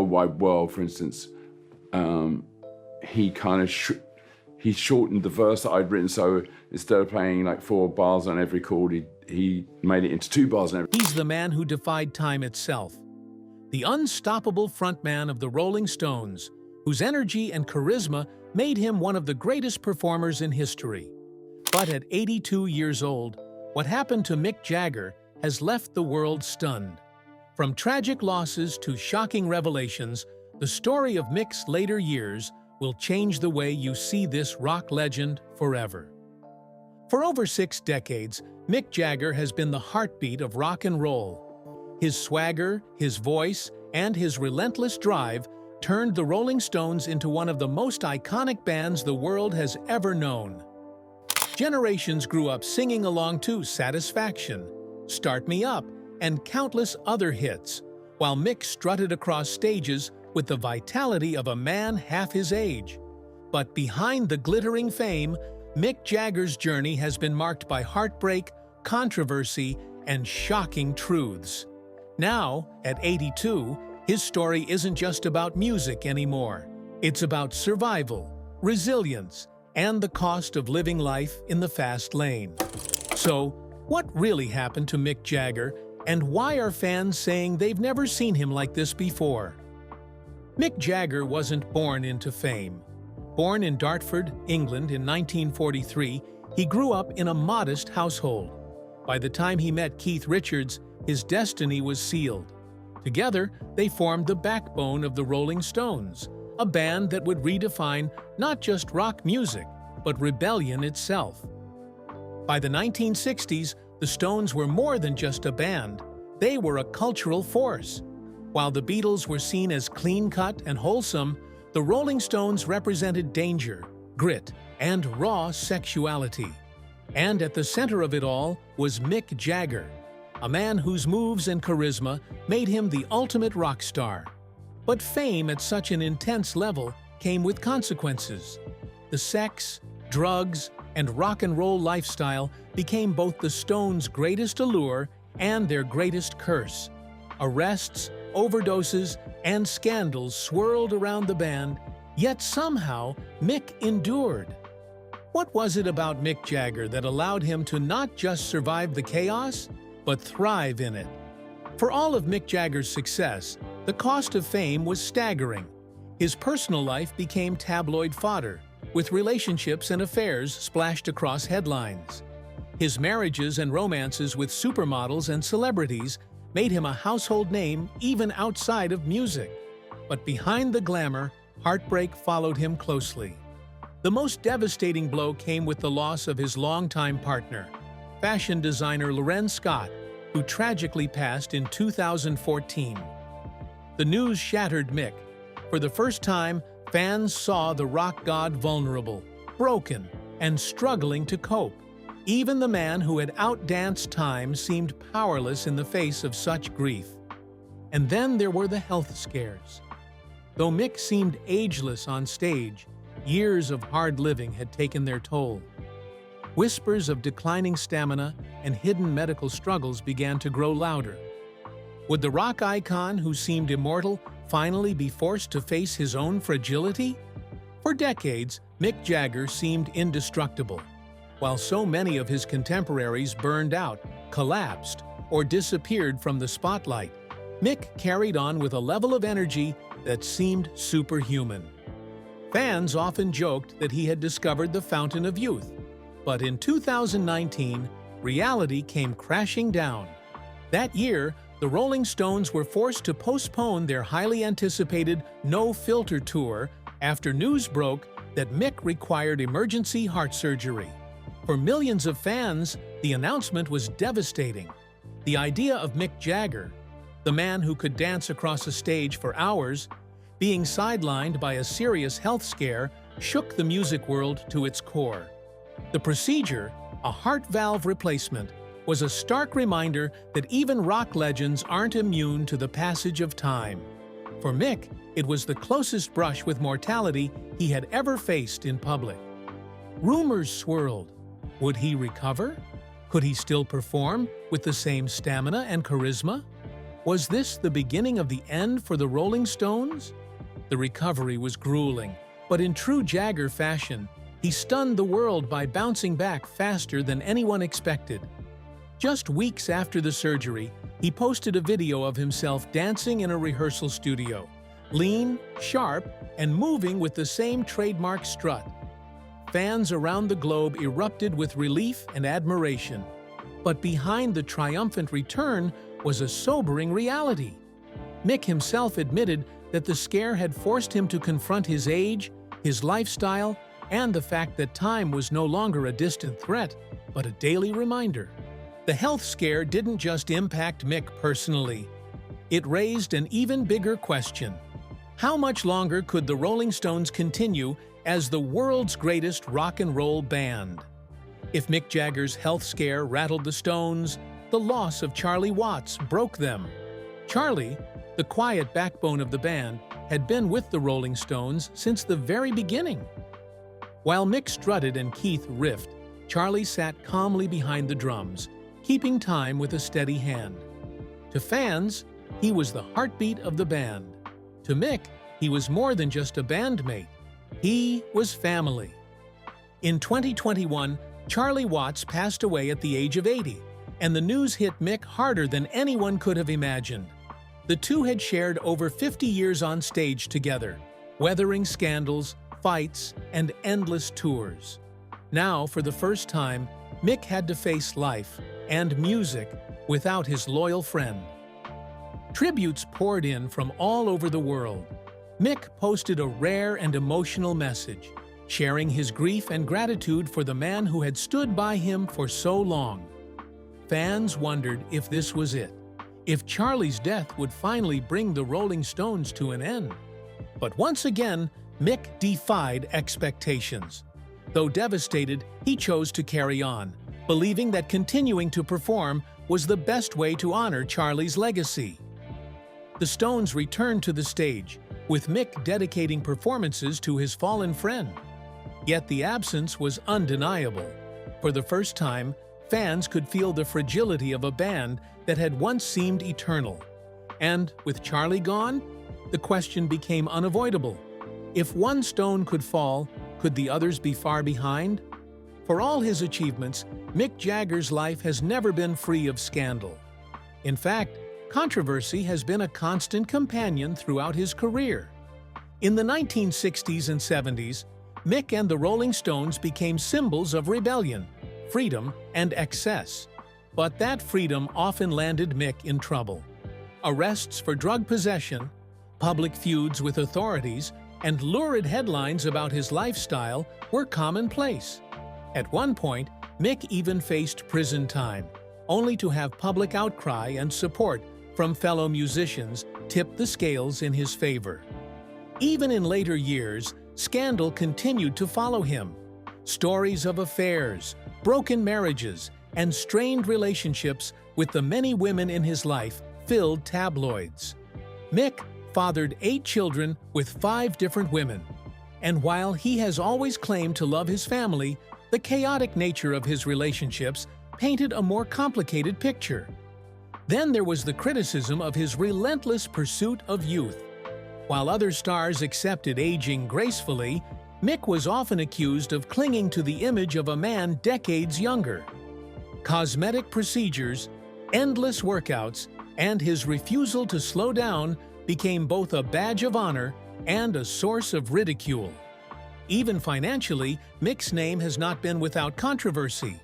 Whole Wide World, for instance, he kind of he shortened the verse that I'd written. So instead of playing like 4 bars on every chord, he made it into 2 bars on every. He's the man who defied time itself. The unstoppable frontman of the Rolling Stones, whose energy and charisma made him one of the greatest performers in history. But at 82 years old, what happened to Mick Jagger has left the world stunned. From tragic losses to shocking revelations, the story of Mick's later years will change the way you see this rock legend forever. For over 6 decades, Mick Jagger has been the heartbeat of rock and roll. His swagger, his voice, and his relentless drive turned the Rolling Stones into one of the most iconic bands the world has ever known. Generations grew up singing along to Satisfaction, Start Me Up, and countless other hits, while Mick strutted across stages with the vitality of a man half his age. But behind the glittering fame, Mick Jagger's journey has been marked by heartbreak, controversy, and shocking truths. Now, at 82, his story isn't just about music anymore. It's about survival, resilience, and the cost of living life in the fast lane. So, what really happened to Mick Jagger, and why are fans saying they've never seen him like this before? Mick Jagger wasn't born into fame. Born in Dartford, England in 1943, he grew up in a modest household. By the time he met Keith Richards, his destiny was sealed. Together, they formed the backbone of the Rolling Stones, a band that would redefine not just rock music, but rebellion itself. By the 1960s, the Stones were more than just a band. They were a cultural force. While the Beatles were seen as clean-cut and wholesome, the Rolling Stones represented danger, grit, and raw sexuality. And at the center of it all was Mick Jagger, a man whose moves and charisma made him the ultimate rock star. But fame at such an intense level came with consequences. The sex, drugs, and rock and roll lifestyle became both the Stones' greatest allure and their greatest curse. Arrests, overdoses, and scandals swirled around the band, yet somehow Mick endured. What was it about Mick Jagger that allowed him to not just survive the chaos, but thrive in it? For all of Mick Jagger's success, the cost of fame was staggering. His personal life became tabloid fodder, with relationships and affairs splashed across headlines. His marriages and romances with supermodels and celebrities made him a household name even outside of music. But behind the glamour, heartbreak followed him closely. The most devastating blow came with the loss of his longtime partner, fashion designer Loren Scott, who tragically passed in 2014. The news shattered Mick. For the first time, fans saw the rock god vulnerable, broken, and struggling to cope. Even the man who had outdanced time seemed powerless in the face of such grief. And then there were the health scares. Though Mick seemed ageless on stage, years of hard living had taken their toll. Whispers of declining stamina and hidden medical struggles began to grow louder. Would the rock icon who seemed immortal finally be forced to face his own fragility? For decades, Mick Jagger seemed indestructible. While so many of his contemporaries burned out, collapsed, or disappeared from the spotlight, Mick carried on with a level of energy that seemed superhuman. Fans often joked that he had discovered the fountain of youth. But in 2019, reality came crashing down. That year, the Rolling Stones were forced to postpone their highly anticipated No Filter tour after news broke that Mick required emergency heart surgery. For millions of fans, the announcement was devastating. The idea of Mick Jagger, the man who could dance across a stage for hours, being sidelined by a serious health scare shook the music world to its core. The procedure, a heart valve replacement, was a stark reminder that even rock legends aren't immune to the passage of time. For Mick, it was the closest brush with mortality he had ever faced in public. Rumors swirled. Would he recover? Could he still perform with the same stamina and charisma? Was this the beginning of the end for the Rolling Stones? The recovery was grueling, but in true Jagger fashion, he stunned the world by bouncing back faster than anyone expected. Just weeks after the surgery, he posted a video of himself dancing in a rehearsal studio, lean, sharp, and moving with the same trademark strut. Fans around the globe erupted with relief and admiration. But behind the triumphant return was a sobering reality. Mick himself admitted that the scare had forced him to confront his age, his lifestyle, and the fact that time was no longer a distant threat, but a daily reminder. The health scare didn't just impact Mick personally. It raised an even bigger question. How much longer could the Rolling Stones continue as the world's greatest rock and roll band? If Mick Jagger's health scare rattled the Stones, the loss of Charlie Watts broke them. Charlie, the quiet backbone of the band, had been with the Rolling Stones since the very beginning. While Mick strutted and Keith riffed, Charlie sat calmly behind the drums, keeping time with a steady hand. To fans, he was the heartbeat of the band. To Mick, he was more than just a bandmate. He was family. In 2021, Charlie Watts passed away at the age of 80, and the news hit Mick harder than anyone could have imagined. The two had shared over 50 years on stage together, weathering scandals, fights, and endless tours. Now, for the first time, Mick had to face life and music without his loyal friend. Tributes poured in from all over the world. Mick posted a rare and emotional message, sharing his grief and gratitude for the man who had stood by him for so long. Fans wondered if this was it, if Charlie's death would finally bring the Rolling Stones to an end. But once again, Mick defied expectations. Though devastated, he chose to carry on, believing that continuing to perform was the best way to honor Charlie's legacy. The Stones returned to the stage, with Mick dedicating performances to his fallen friend. Yet the absence was undeniable. For the first time, fans could feel the fragility of a band that had once seemed eternal. And with Charlie gone, the question became unavoidable. If one stone could fall, could the others be far behind? For all his achievements, Mick Jagger's life has never been free of scandal. In fact, controversy has been a constant companion throughout his career. In the 1960s and 70s, Mick and the Rolling Stones became symbols of rebellion, freedom, and excess. But that freedom often landed Mick in trouble. Arrests for drug possession, public feuds with authorities, and lurid headlines about his lifestyle were commonplace. At one point, Mick even faced prison time, only to have public outcry and support from fellow musicians tip the scales in his favor. Even in later years, scandal continued to follow him. Stories of affairs, broken marriages, and strained relationships with the many women in his life filled tabloids. Mick fathered 8 children with 5 different women, and while he has always claimed to love his family, the chaotic nature of his relationships painted a more complicated picture. Then there was the criticism of his relentless pursuit of youth. While other stars accepted aging gracefully, Mick was often accused of clinging to the image of a man decades younger. Cosmetic procedures, endless workouts, and his refusal to slow down became both a badge of honor and a source of ridicule. Even financially, Mick's name has not been without controversy.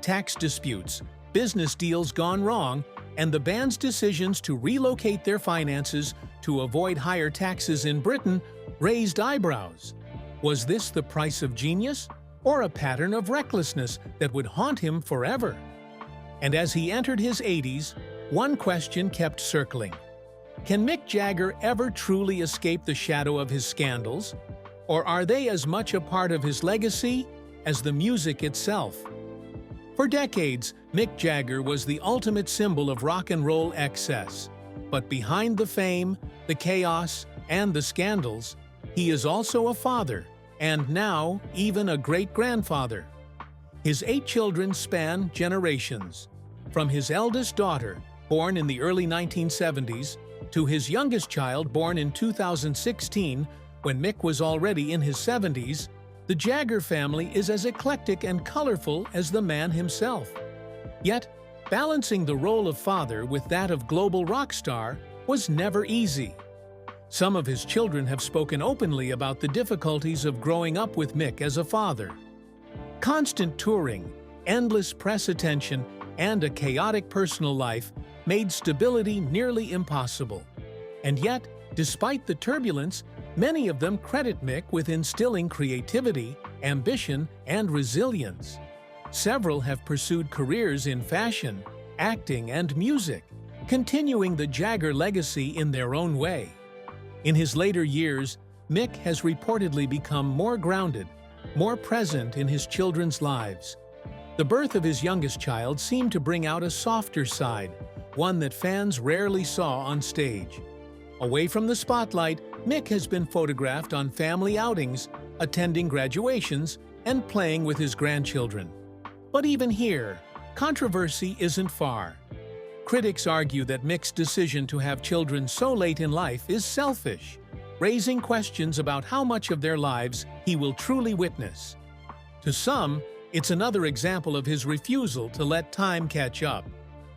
Tax disputes, business deals gone wrong, and the band's decisions to relocate their finances to avoid higher taxes in Britain raised eyebrows. Was this the price of genius, or a pattern of recklessness that would haunt him forever? And as he entered his 80s, one question kept circling. Can Mick Jagger ever truly escape the shadow of his scandals? Or are they as much a part of his legacy as the music itself? For decades, Mick Jagger was the ultimate symbol of rock and roll excess. But behind the fame, the chaos, and the scandals, he is also a father, and now even a great-grandfather. His 8 children span generations. From his eldest daughter, born in the early 1970s, to his youngest child born in 2016, when Mick was already in his 70s, the Jagger family is as eclectic and colorful as the man himself. Yet, balancing the role of father with that of global rock star was never easy. Some of his children have spoken openly about the difficulties of growing up with Mick as a father. Constant touring, endless press attention, and a chaotic personal life made stability nearly impossible. And yet, despite the turbulence, many of them credit Mick with instilling creativity, ambition, and resilience. Several have pursued careers in fashion, acting, and music, continuing the Jagger legacy in their own way. In his later years, Mick has reportedly become more grounded, more present in his children's lives. The birth of his youngest child seemed to bring out a softer side, one that fans rarely saw on stage. Away from the spotlight, Mick has been photographed on family outings, attending graduations, and playing with his grandchildren. But even here, controversy isn't far. Critics argue that Mick's decision to have children so late in life is selfish, raising questions about how much of their lives he will truly witness. To some, it's another example of his refusal to let time catch up.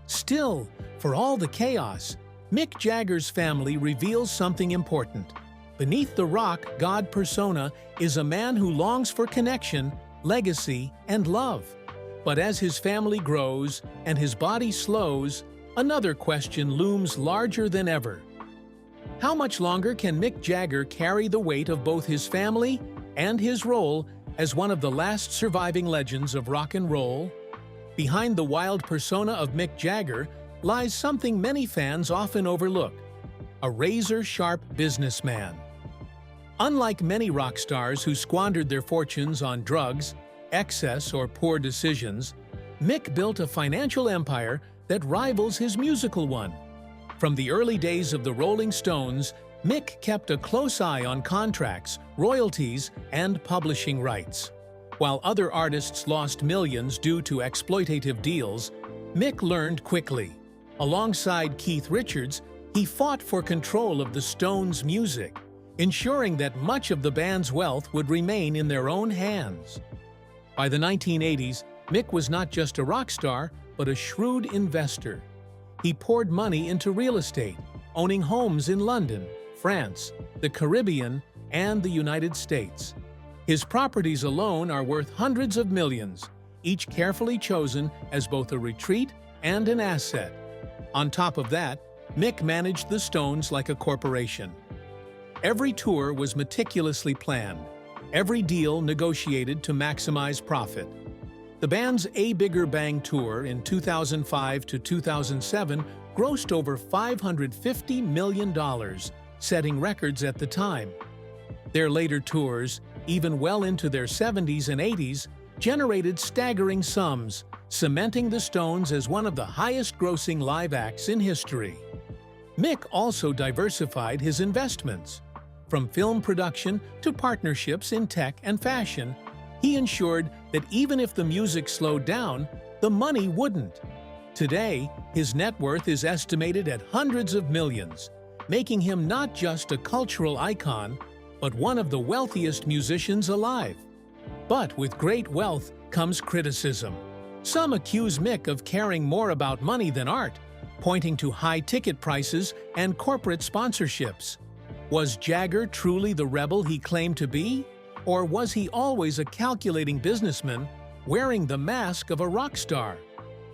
Still, for all the chaos, Mick Jagger's family reveals something important. Beneath the rock god persona is a man who longs for connection, legacy, and love. But as his family grows and his body slows, another question looms larger than ever. How much longer can Mick Jagger carry the weight of both his family and his role as one of the last surviving legends of rock and roll? Behind the wild persona of Mick Jagger lies something many fans often overlook: a razor-sharp businessman. Unlike many rock stars who squandered their fortunes on drugs, excess, or poor decisions, Mick built a financial empire that rivals his musical one. From the early days of the Rolling Stones, Mick kept a close eye on contracts, royalties, and publishing rights. While other artists lost millions due to exploitative deals, Mick learned quickly. Alongside Keith Richards, he fought for control of the Stones' music, ensuring that much of the band's wealth would remain in their own hands. By the 1980s, Mick was not just a rock star, but a shrewd investor. He poured money into real estate, owning homes in London, France, the Caribbean, and the United States. His properties alone are worth hundreds of millions, each carefully chosen as both a retreat and an asset. On top of that, Mick managed the Stones like a corporation. Every tour was meticulously planned, every deal negotiated to maximize profit. The band's A Bigger Bang tour in 2005 to 2007 grossed over $550 million, setting records at the time. Their later tours, even well into their 70s and 80s, generated staggering sums, cementing the Stones as one of the highest-grossing live acts in history. Mick also diversified his investments. From film production to partnerships in tech and fashion, he ensured that even if the music slowed down, the money wouldn't. Today, his net worth is estimated at hundreds of millions, making him not just a cultural icon, but one of the wealthiest musicians alive. But with great wealth comes criticism. Some accuse Mick of caring more about money than art, pointing to high ticket prices and corporate sponsorships. Was Jagger truly the rebel he claimed to be? Or was he always a calculating businessman wearing the mask of a rock star?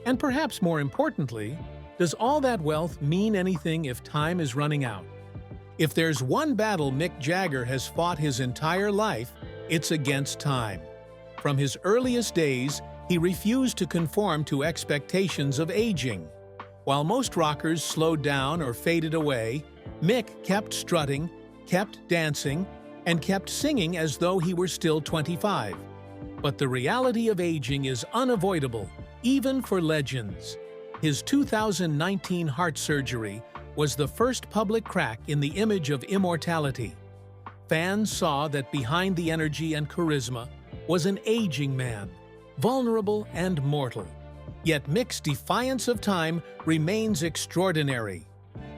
And perhaps more importantly, does all that wealth mean anything if time is running out? If there's one battle Mick Jagger has fought his entire life, it's against time. From his earliest days, he refused to conform to expectations of aging. While most rockers slowed down or faded away, Mick kept strutting, kept dancing, and kept singing as though he were still 25. But the reality of aging is unavoidable, even for legends. His 2019 heart surgery was the first public crack in the image of immortality. Fans saw that behind the energy and charisma was an aging man, vulnerable and mortal. Yet Mick's defiance of time remains extraordinary.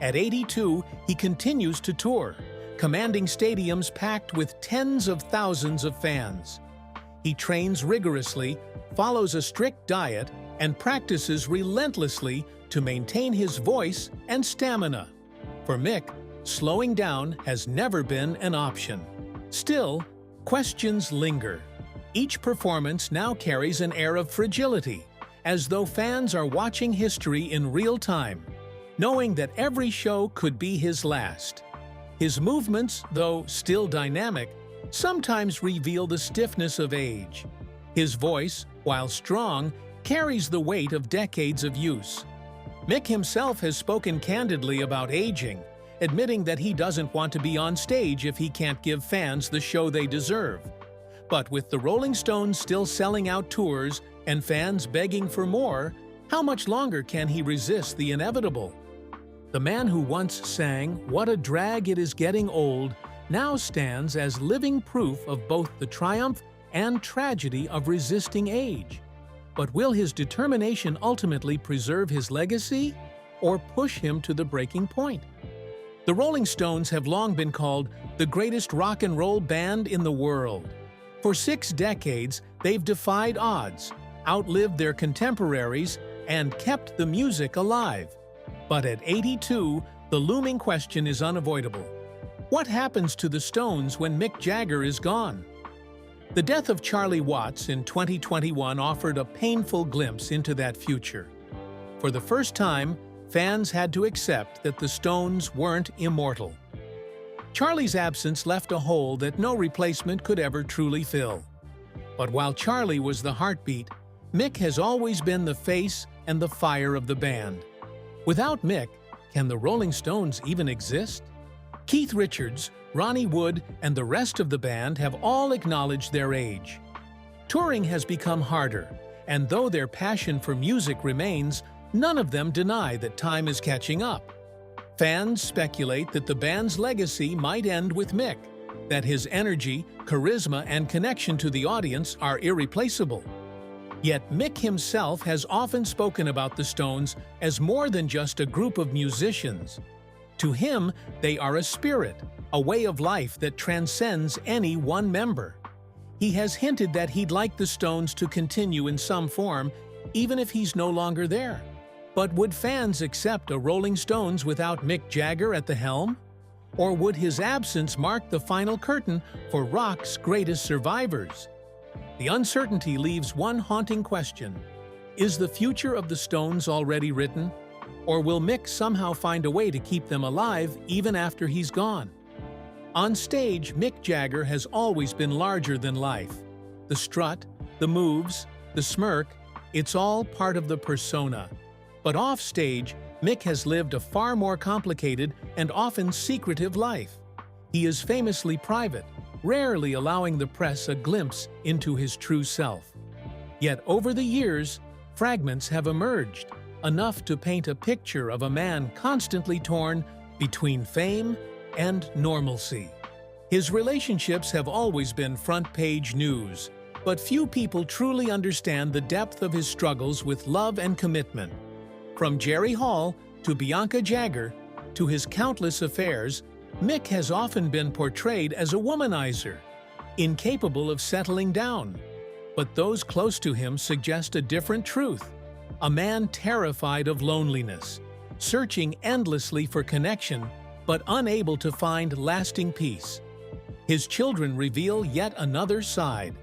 At 82, he continues to tour, commanding stadiums packed with tens of thousands of fans. He trains rigorously, follows a strict diet, and practices relentlessly to maintain his voice and stamina. For Mick, slowing down has never been an option. Still, questions linger. Each performance now carries an air of fragility, as though fans are watching history in real time, knowing that every show could be his last. His movements, though still dynamic, sometimes reveal the stiffness of age. His voice, while strong, carries the weight of decades of use. Mick himself has spoken candidly about aging, admitting that he doesn't want to be on stage if he can't give fans the show they deserve. But with the Rolling Stones still selling out tours and fans begging for more, how much longer can he resist the inevitable? The man who once sang, "What a drag it is getting old," now stands as living proof of both the triumph and tragedy of resisting age. But will his determination ultimately preserve his legacy or push him to the breaking point? The Rolling Stones have long been called the greatest rock and roll band in the world. For 6 decades, they've defied odds, outlived their contemporaries, and kept the music alive. But at 82, the looming question is unavoidable. What happens to the Stones when Mick Jagger is gone? The death of Charlie Watts in 2021 offered a painful glimpse into that future. For the first time, fans had to accept that the Stones weren't immortal. Charlie's absence left a hole that no replacement could ever truly fill. But while Charlie was the heartbeat, Mick has always been the face and the fire of the band. Without Mick, can the Rolling Stones even exist? Keith Richards, Ronnie Wood, and the rest of the band have all acknowledged their age. Touring has become harder, and though their passion for music remains, none of them deny that time is catching up. Fans speculate that the band's legacy might end with Mick, that his energy, charisma, and connection to the audience are irreplaceable. Yet Mick himself has often spoken about the Stones as more than just a group of musicians. To him, they are a spirit, a way of life that transcends any one member. He has hinted that he'd like the Stones to continue in some form, even if he's no longer there. But would fans accept a Rolling Stones without Mick Jagger at the helm? Or would his absence mark the final curtain for rock's greatest survivors? The uncertainty leaves one haunting question. Is the future of the Stones already written? Or will Mick somehow find a way to keep them alive even after he's gone? On stage, Mick Jagger has always been larger than life. The strut, the moves, the smirk, it's all part of the persona. But off stage, Mick has lived a far more complicated and often secretive life. He is famously private, rarely allowing the press a glimpse into his true self. Yet over the years, fragments have emerged, enough to paint a picture of a man constantly torn between fame and normalcy. His relationships have always been front-page news, but few people truly understand the depth of his struggles with love and commitment. From Jerry Hall to Bianca Jagger to his countless affairs, Mick has often been portrayed as a womanizer, incapable of settling down. But those close to him suggest a different truth. A man terrified of loneliness, searching endlessly for connection, but unable to find lasting peace. His children reveal yet another side.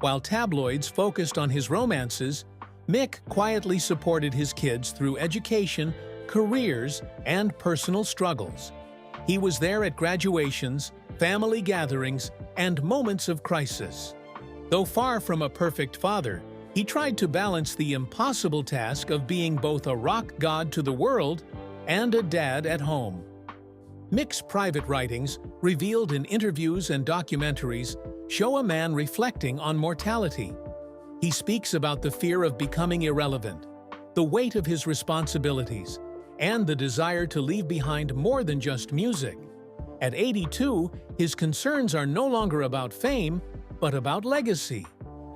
While tabloids focused on his romances, Mick quietly supported his kids through education, careers, and personal struggles. He was there at graduations, family gatherings, and moments of crisis. Though far from a perfect father, he tried to balance the impossible task of being both a rock god to the world and a dad at home. Mick's private writings, revealed in interviews and documentaries, show a man reflecting on mortality. He speaks about the fear of becoming irrelevant, the weight of his responsibilities, and the desire to leave behind more than just music. At 82, his concerns are no longer about fame, but about legacy.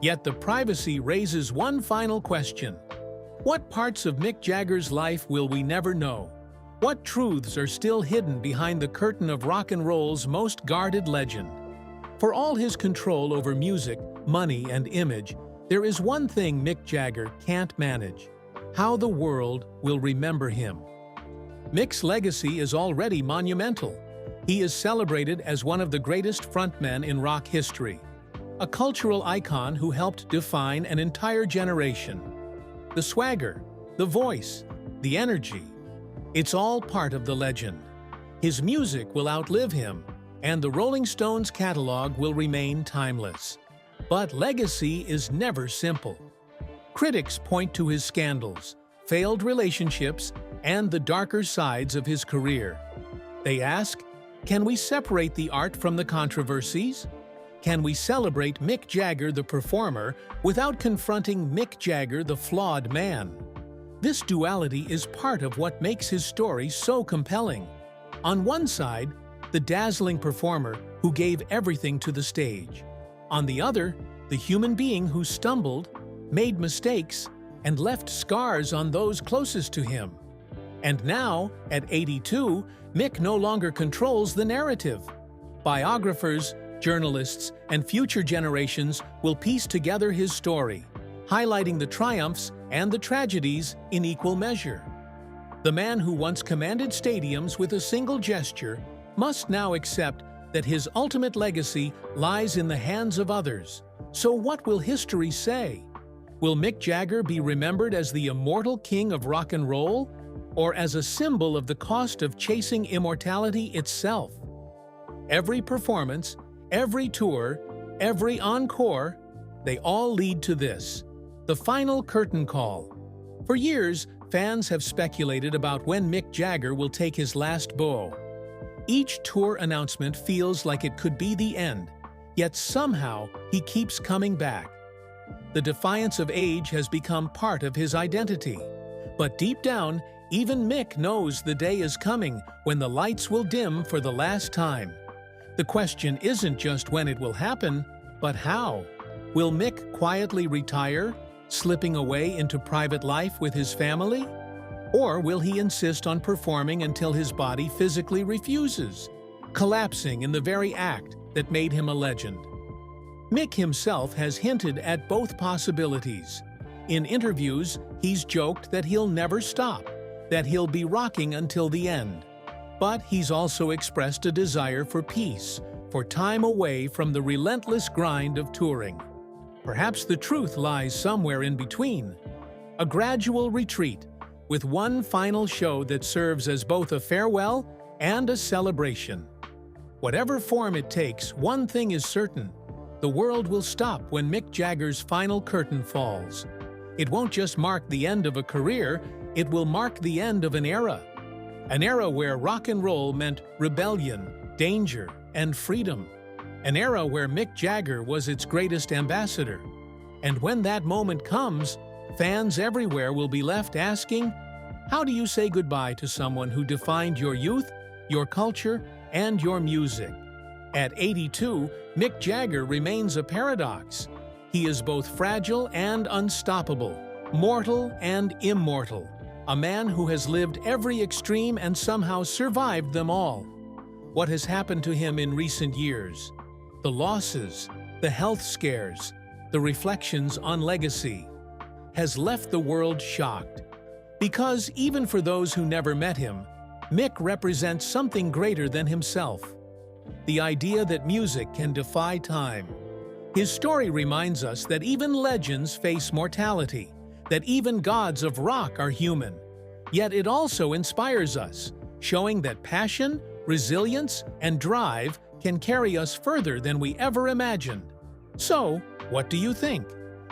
Yet the privacy raises one final question. What parts of Mick Jagger's life will we never know? What truths are still hidden behind the curtain of rock and roll's most guarded legend? For all his control over music, money, and image, there is one thing Mick Jagger can't manage: how the world will remember him. Mick's legacy is already monumental. He is celebrated as one of the greatest frontmen in rock history, a cultural icon who helped define an entire generation. The swagger, the voice, the energy, it's all part of the legend. His music will outlive him, and the Rolling Stones catalog will remain timeless. But legacy is never simple. Critics point to his scandals, failed relationships, and the darker sides of his career. They ask, can we separate the art from the controversies? Can we celebrate Mick Jagger the performer without confronting Mick Jagger the flawed man? This duality is part of what makes his story so compelling. On one side, the dazzling performer who gave everything to the stage. On the other, the human being who stumbled, made mistakes, and left scars on those closest to him. And now, at 82, Mick no longer controls the narrative. Biographers, journalists, and future generations will piece together his story, highlighting the triumphs and the tragedies in equal measure. The man who once commanded stadiums with a single gesture must now accept that his ultimate legacy lies in the hands of others. So what will history say? Will Mick Jagger be remembered as the immortal king of rock and roll, or as a symbol of the cost of chasing immortality itself? Every performance, every tour, every encore, they all lead to this: the final curtain call. For years, fans have speculated about when Mick Jagger will take his last bow. Each tour announcement feels like it could be the end, yet somehow he keeps coming back. The defiance of age has become part of his identity. But deep down, even Mick knows the day is coming when the lights will dim for the last time. The question isn't just when it will happen, but how. Will Mick quietly retire, slipping away into private life with his family? Or will he insist on performing until his body physically refuses, collapsing in the very act that made him a legend? Mick himself has hinted at both possibilities. In interviews, he's joked that he'll never stop, that he'll be rocking until the end. But he's also expressed a desire for peace, for time away from the relentless grind of touring. Perhaps the truth lies somewhere in between. A gradual retreat, with one final show that serves as both a farewell and a celebration. Whatever form it takes, one thing is certain: the world will stop when Mick Jagger's final curtain falls. It won't just mark the end of a career, it will mark the end of an era. An era where rock and roll meant rebellion, danger, and freedom. An era where Mick Jagger was its greatest ambassador. And when that moment comes, fans everywhere will be left asking, how do you say goodbye to someone who defined your youth, your culture, and your music? At 82, Mick Jagger remains a paradox. He is both fragile and unstoppable, mortal and immortal, a man who has lived every extreme and somehow survived them all. What has happened to him in recent years? The losses, the health scares, the reflections on legacy, has left the world shocked. Because even for those who never met him, Mick represents something greater than himself. The idea that music can defy time. His story reminds us that even legends face mortality, that even gods of rock are human. Yet it also inspires us, showing that passion, resilience, and drive can carry us further than we ever imagined. So, what do you think?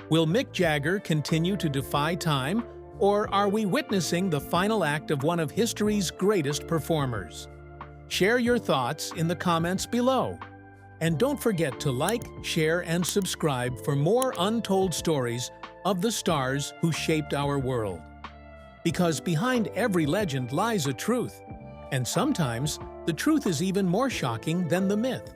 Will Mick Jagger continue to defy time, or are we witnessing the final act of one of history's greatest performers? Share your thoughts in the comments below. And don't forget to like, share, and subscribe for more untold stories of the stars who shaped our world. Because behind every legend lies a truth, and sometimes the truth is even more shocking than the myth.